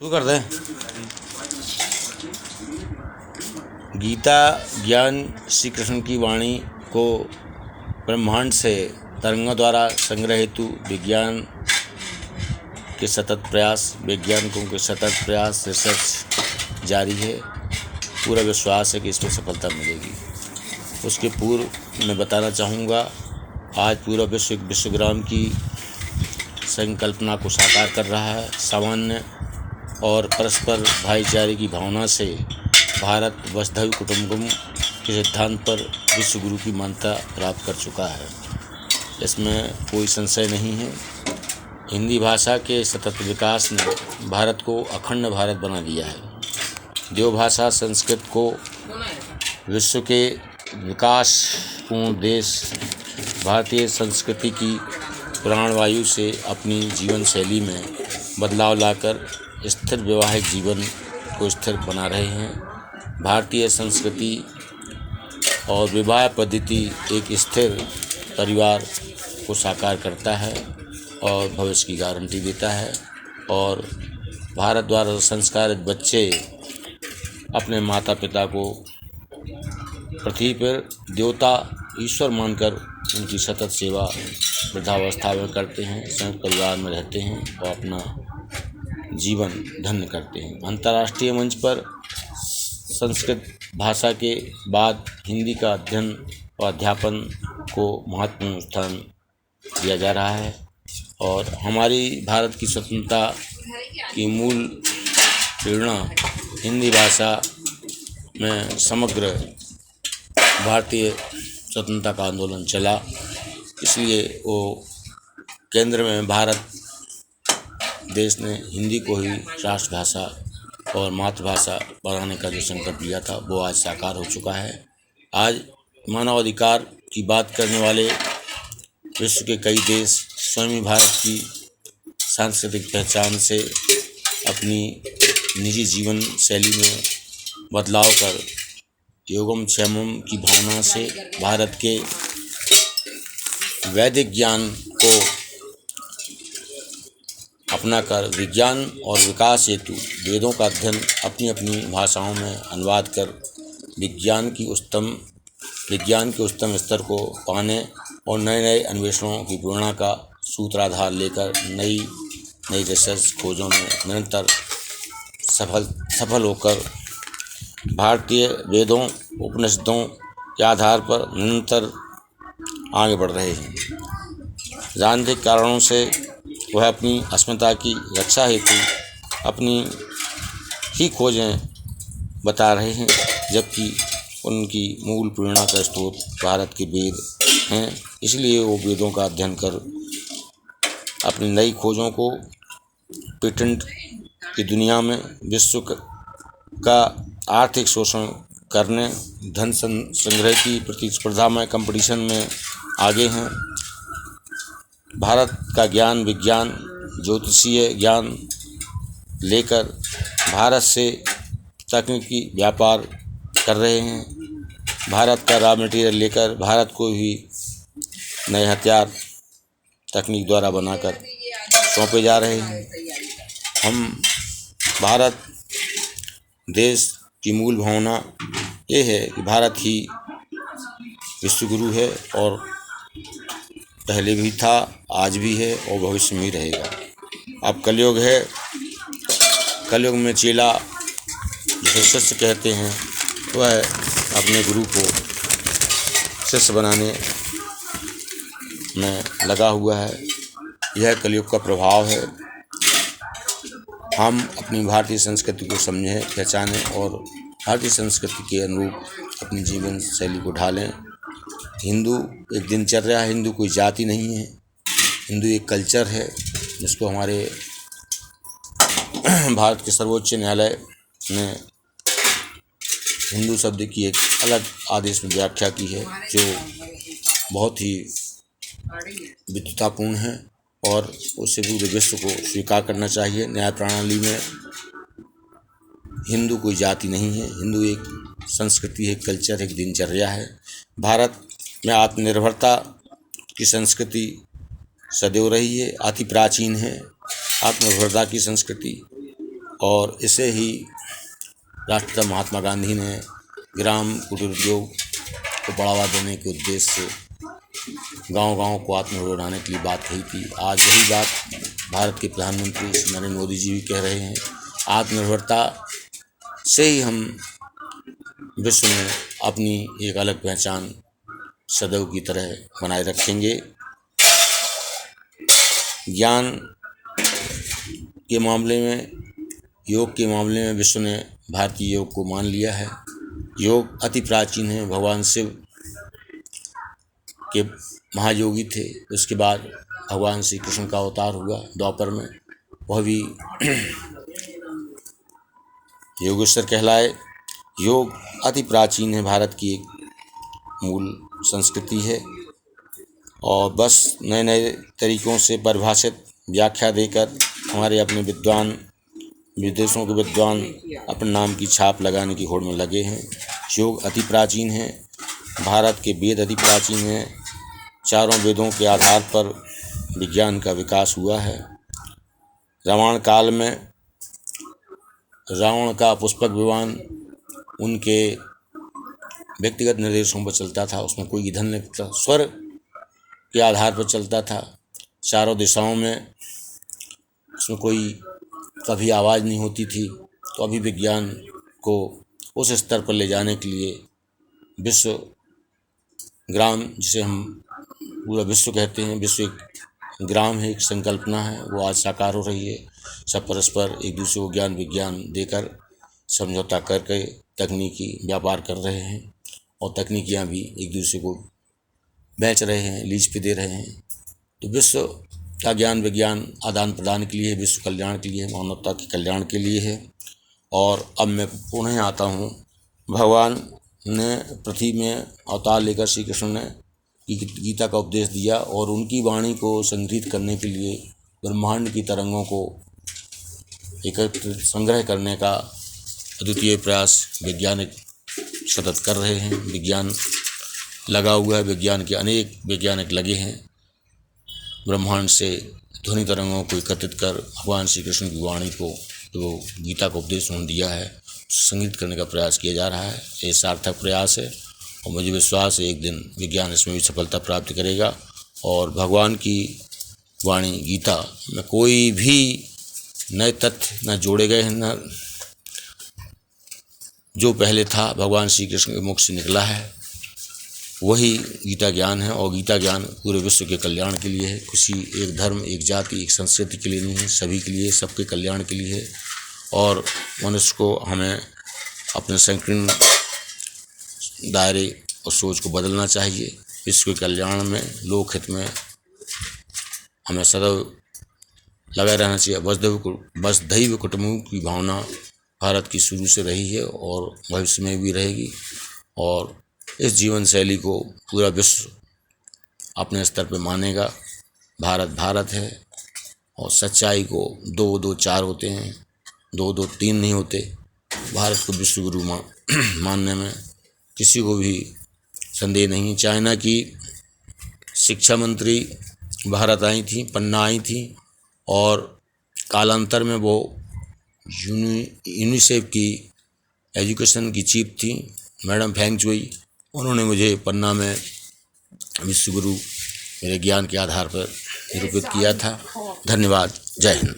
शुरू कर दें। गीता ज्ञान श्री कृष्ण की वाणी को ब्रह्मांड से तरंगों द्वारा संग्रह हेतु विज्ञान के सतत प्रयास, वैज्ञानिकों के सतत प्रयास, रिसर्च जारी है। पूरा विश्वास है कि इसमें सफलता मिलेगी। उसके पूर्व मैं बताना चाहूँगा, आज पूरा विश्व एक विश्वग्राम की संकल्पना को साकार कर रहा है। सामान्य और परस्पर भाईचारे की भावना से भारत वसुधैव कुटुंबकम के सिद्धांत पर विश्व गुरु की मान्यता प्राप्त कर चुका है। इसमें कोई संशय नहीं है। हिंदी भाषा के सतत विकास ने भारत को अखंड भारत बना दिया है। देवभाषा संस्कृत को विश्व के विकासपूर्ण देश भारतीय संस्कृति की प्राणवायु से अपनी जीवन शैली में बदलाव लाकर स्थिर वैवाहिक जीवन को स्थिर बना रहे हैं। भारतीय संस्कृति और विवाह पद्धति एक स्थिर परिवार को साकार करता है और भविष्य की गारंटी देता है। और भारत द्वारा संस्कारित बच्चे अपने माता पिता को पृथ्वी पर देवता ईश्वर मानकर उनकी सतत सेवा वृद्धावस्था में करते हैं, संयुक्त परिवार में रहते हैं और अपना जीवन धन्य करते हैं। अंतर्राष्ट्रीय मंच पर संस्कृत भाषा के बाद हिंदी का अध्ययन और अध्यापन को महत्वपूर्ण स्थान दिया जा रहा है। और हमारी भारत की स्वतंत्रता की मूल प्रेरणा हिंदी भाषा में समग्र भारतीय स्वतंत्रता का आंदोलन चला, इसलिए वो केंद्र में भारत देश ने हिंदी को ही राष्ट्रभाषा और मातृभाषा बनाने का जो संकल्प लिया था वो आज साकार हो चुका है। आज मानवाधिकार की बात करने वाले विश्व के कई देश स्वयं ही भारत की सांस्कृतिक पहचान से अपनी निजी जीवन शैली में बदलाव कर योगम क्षेमम की भावना से भारत के वैदिक ज्ञान को अपनाकर विज्ञान और विकास हेतु वेदों का अध्ययन अपनी अपनी भाषाओं में अनुवाद कर विज्ञान के उच्चतम स्तर को पाने और नए नए अन्वेषणों की प्रेरणा का सूत्राधार लेकर नई रिसर्च खोजों में निरंतर सफल होकर भारतीय वेदों उपनिषदों के आधार पर निरंतर आगे बढ़ रहे हैं। राजनीतिक कारणों से वह अपनी अस्मिता की रक्षा हेतु अपनी ही खोजें बता रहे हैं, जबकि उनकी मूल प्रेरणा का स्रोत भारत के वेद हैं। इसलिए वो वेदों का अध्ययन कर अपनी नई खोजों को पेटेंट की दुनिया में विश्व का आर्थिक शोषण करने, धन संग्रह की प्रतिस्पर्धा में कंपटीशन में आगे हैं। भारत का ज्ञान विज्ञान ज्योतिषीय ज्ञान लेकर भारत से तकनीकी व्यापार कर रहे हैं। भारत का रॉ मटेरियल लेकर भारत को भी नए हथियार तकनीक द्वारा बनाकर सौंपे जा रहे हैं। हम भारत देश की मूल भावना ये है कि भारत ही विश्वगुरु है और पहले भी था, आज भी है और भविष्य में ही रहेगा। अब कलयुग है। कलयुग में चेला जिसे शिष्य कहते हैं वह अपने गुरु को शिष्य बनाने में लगा हुआ है। यह कलयुग का प्रभाव है। हम अपनी भारतीय संस्कृति को समझें, पहचानें और भारतीय संस्कृति के अनुरूप अपनी जीवन शैली को ढालें। हिंदू एक दिनचर्या है, हिंदू कोई जाति नहीं है। हिंदू एक कल्चर है जिसको हमारे भारत के सर्वोच्च न्यायालय ने हिंदू शब्द की एक अलग आदेश में व्याख्या की है, जो बहुत ही विद्वतापूर्ण है और उसे पूरे विश्व को स्वीकार करना चाहिए। न्याय प्रणाली में हिंदू कोई जाति नहीं है। हिंदू एक संस्कृति है, कल्चर, एक दिनचर्या है। भारत में आत्मनिर्भरता की संस्कृति सदैव रही है, अति प्राचीन है आत्मनिर्भरता की संस्कृति। और इसे ही राष्ट्रपिता महात्मा गांधी ने ग्राम कुटीर उद्योग को बढ़ावा देने के उद्देश्य से गांव-गांव को आत्मनिर्भर बनाने के लिए बात कही थी। आज यही बात भारत के प्रधानमंत्री श्री नरेंद्र मोदी जी भी कह रहे हैं। आत्मनिर्भरता से ही हम विश्व में अपनी एक अलग पहचान सदैव की तरह बनाए रखेंगे। ज्ञान के मामले में, योग के मामले में विश्व ने भारतीय योग को मान लिया है। योग अति प्राचीन है। भगवान शिव के महायोगी थे। उसके बाद भगवान श्री कृष्ण का अवतार हुआ द्वापर में, वह भी योगेश्वर कहलाए। योग अति प्राचीन है, भारत की एक मूल संस्कृति है और बस नए नए तरीक़ों से परिभाषित व्याख्या देकर हमारे अपने विद्वान, विदेशों के विद्वान अपने नाम की छाप लगाने की होड़ में लगे हैं। योग अति प्राचीन है। भारत के वेद अति प्राचीन हैं। चारों वेदों के आधार पर विज्ञान का विकास हुआ है। रामायण काल में रावण का पुष्पक विमान उनके व्यक्तिगत निर्देशों पर चलता था, उसमें कोई ईंधन नहीं था, स्वर के आधार पर चलता था। चारों दिशाओं में उसमें कोई कभी आवाज़ नहीं होती थी। तो अभी विज्ञान को उस स्तर पर ले जाने के लिए विश्व ग्राम, जिसे हम पूरा विश्व कहते हैं, विश्व एक ग्राम है, एक संकल्पना है, वो आज साकार हो रही है। सब परस्पर एक दूसरे को ज्ञान विज्ञान देकर समझौता करके तकनीकी व्यापार कर रहे हैं और तकनीकियाँ भी एक दूसरे को बेच रहे हैं, लीज पे दे रहे हैं। तो विश्व का ज्ञान विज्ञान आदान प्रदान के लिए, विश्व कल्याण के लिए, मानवता के कल्याण के लिए है। और अब मैं पुनः आता हूँ, भगवान ने पृथ्वी में अवतार लेकर श्री कृष्ण ने गीता का उपदेश दिया और उनकी वाणी को संग्रहित करने के लिए ब्रह्मांड की तरंगों को एकत्र संग्रह करने का अद्वितीय प्रयास वैज्ञानिक सतत कर रहे हैं। विज्ञान लगा हुआ है, विज्ञान के अनेक वैज्ञानिक लगे हैं। ब्रह्मांड से ध्वनि तरंगों को एकत्रित कर भगवान श्री कृष्ण की वाणी को, जो गीता का उपदेश उन्होंने दिया है, संग्रहित करने का प्रयास किया जा रहा है। ये सार्थक प्रयास है और मुझे विश्वास है एक दिन विज्ञान इसमें भी सफलता प्राप्त करेगा और भगवान की वाणी गीता में कोई भी नए तथ्य न जोड़े गए हैं, न जो पहले था भगवान श्री कृष्ण के मुख से निकला है वही गीता ज्ञान है। और गीता ज्ञान पूरे विश्व के कल्याण के लिए है। किसी एक धर्म, एक जाति, एक संस्कृति के लिए नहीं है, सभी के लिए, सबके कल्याण के लिए है। और मनुष्य को हमें अपने संकीर्ण दायरे और सोच को बदलना चाहिए। विश्व के कल्याण में, लोक हित में हमें सदैव लगा रहना चाहिए। वसुधैव कुटुम्बकम की भावना भारत की शुरू से रही है और भविष्य में भी रहेगी। और इस जीवन शैली को पूरा विश्व अपने स्तर पर मानेगा। भारत भारत है और सच्चाई को दो दो चार होते हैं, दो दो तीन नहीं होते। भारत को विश्व गुरु मानने में किसी को भी संदेह नहीं। चाइना की शिक्षा मंत्री भारत आई थी, पन्ना आई थी और कालांतर में वो यूनिसेफ की एजुकेशन की चीफ थी, मैडम फेंग जुई। उन्होंने मुझे पन्ना में विश्व गुरु मेरे ज्ञान के आधार पर निरूपित किया था। धन्यवाद। जय हिंद।